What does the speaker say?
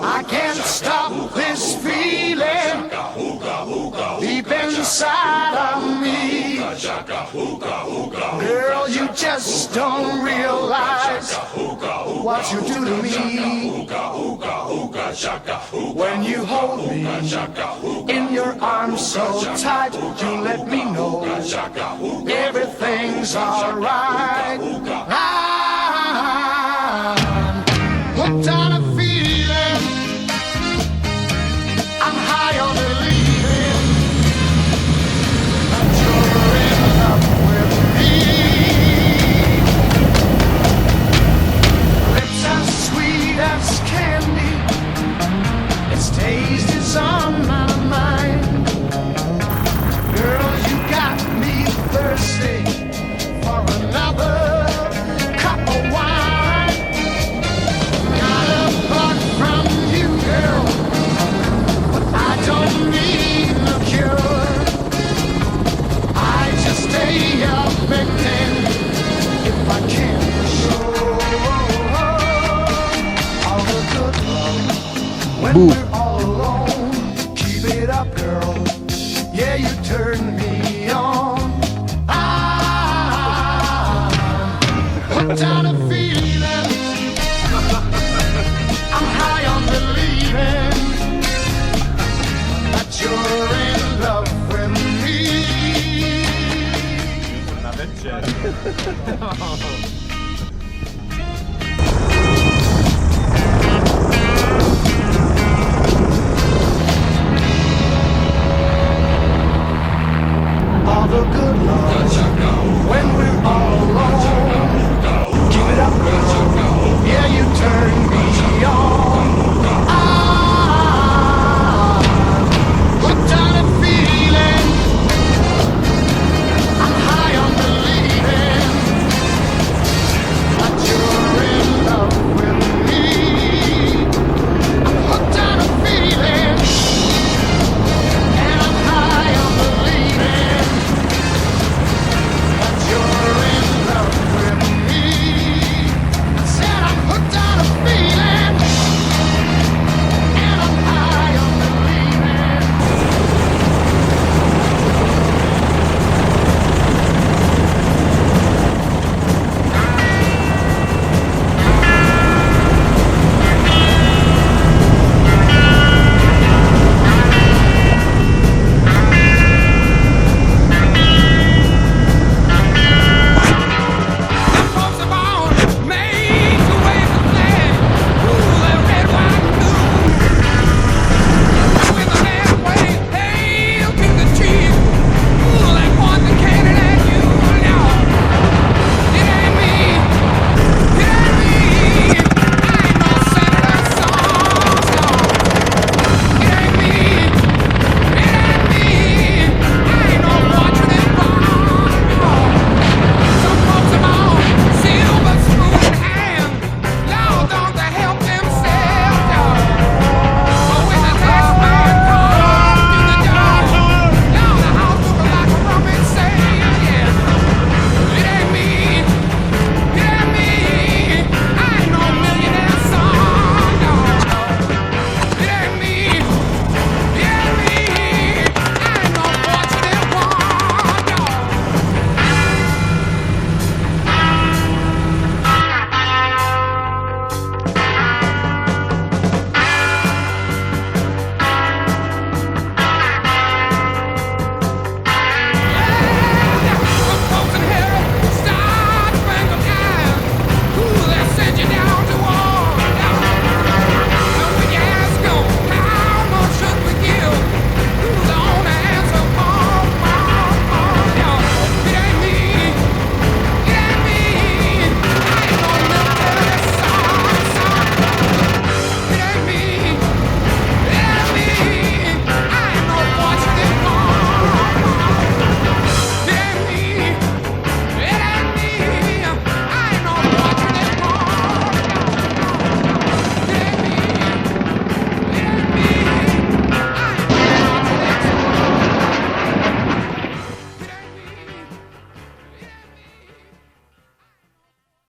I can't stop this feeling deep inside of me. Girl, you just don't realize what you do to me. When you hold me in your arms so tight, you let me know everything's alright. I'm hooked on a feeling, I'm high on believing that you're in love with me. Lips as sweet as candy, its taste is on my mind. Girl, you got me thirsty for another cup of wine. Got a bug from you, girl, but I don't need no cure. I just stay up begging if I can show all the good love when we're all alone. Keep it up, girl. Yeah, you turn me on. I'm hooked on a feeling, I'm high on believing that you're in love with me. Nawet cię.